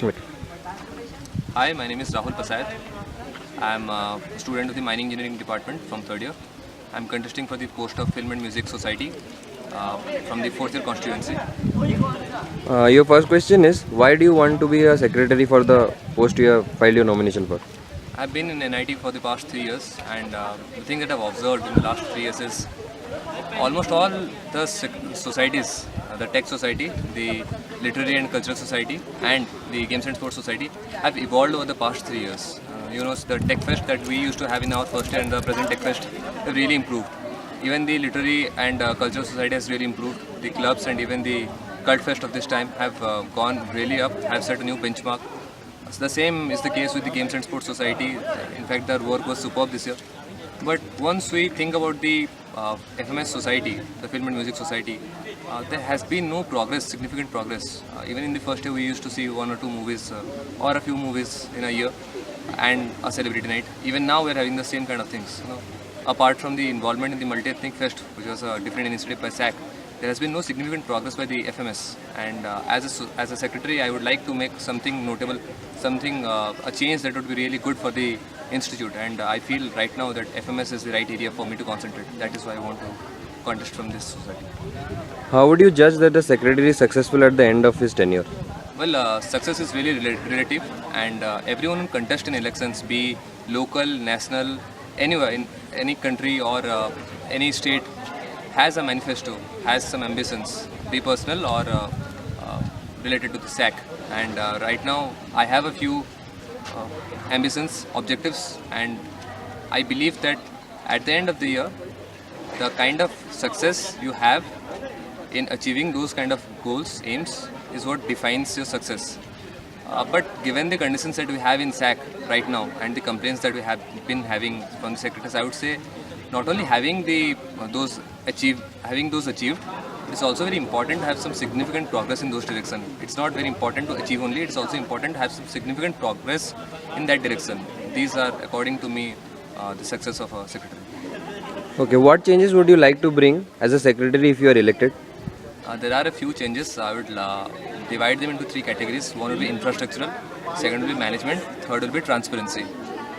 Wait. Hi, my name is Rahul Pasayat. I'm a student of the Mining Engineering Department from third year. I'm contesting for the post of Film and Music Society from the fourth year constituency. Your first question is why do you want to be a secretary for the post you have filed your nomination for? I've been in NIT for the past 3 years, and the thing that I've observed in the last 3 years is almost all the societies, the tech society, the literary and cultural society, and the games and sports society have evolved over the past 3 years. The tech fest that we used to have in our first year and the present tech fest have really improved. Even the literary and cultural society has really improved. The clubs and even the cult fest of this time have gone really up, have set a new benchmark. So the same is the case with the Games and Sports Society. In fact, their work was superb this year. But once we think about the FMS Society, the Film and Music Society, there has been no progress, significant progress. Even in the first year, we used to see one or two movies or a few movies in a year and a celebrity night. Even now, we're having the same kind of things. Apart from the involvement in the Multi-Ethnic Fest, which was a different initiative by SAC, there has been no significant progress by the FMS. And as a secretary, I would like to make something notable, a change that would be really good for the institute. And I feel right now that FMS is the right area for me to concentrate. That is why I want to contest from this society. How would you judge that the secretary is successful at the end of his tenure? Well, success is really relative, and everyone who contest in elections, be local, national, anywhere in any country or any state, has a manifesto, has some ambitions, be personal or related to the SAC. And right now, I have a few ambitions, objectives, and I believe that at the end of the year, the kind of success you have in achieving those kind of goals, aims, is what defines your success. But given the conditions that we have in SAC right now and the complaints that we have been having from the secretaries, I would say not only having those achieved, it's also very important to have some significant progress in those direction. It's not very important to achieve only; it's also important to have some significant progress in that direction. These are, according to me, the success of a secretary. Okay, what changes would you like to bring as a secretary if you are elected? There are a few changes. I would divide them into three categories. One will be infrastructural, second will be management, third will be transparency.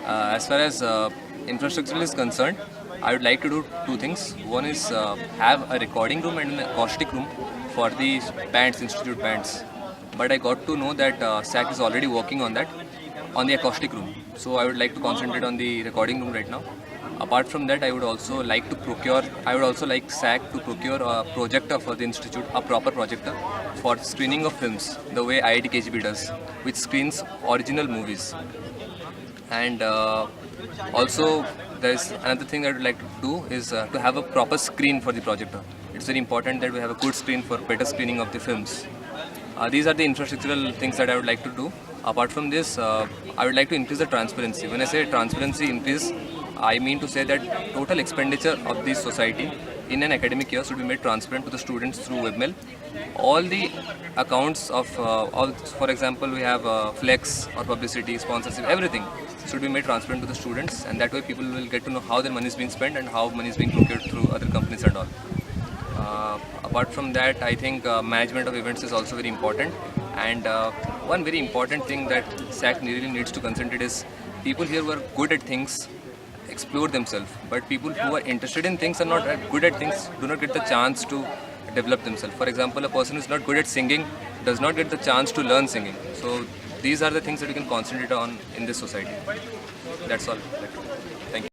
As far as infrastructural is concerned, I would like to do two things. One is have a recording room and an acoustic room for the bands, institute bands. But I got to know that SAC is already working on that, on the acoustic room. So I would like to concentrate on the recording room right now. Apart from that, I would also like SAC to procure a projector for the institute, a proper projector for screening of films, the way IIT KGB does, which screens original movies. And also, there is another thing that I would like to do is to have a proper screen for the projector. It's very important that we have a good screen for better screening of the films. These are the infrastructural things that I would like to do. Apart from this, I would like to increase the transparency. When I say transparency increase, I mean to say that total expenditure of this society in an academic year should be made transparent to the students through webmail. All the accounts of, for example, we have flex or publicity, sponsorship, everything should be made transparent to the students, and that way people will get to know how their money is being spent and how money is being procured through other companies and all. Apart from that, I think management of events is also very important, and one very important thing that SAC really needs to concentrate is people here who are good at things explore themselves, but people who are interested in things and not good at things do not get the chance to develop themselves. For example, a person who is not good at singing does not get the chance to learn singing. So these are the things that you can concentrate on in this society. That's all. Thank you.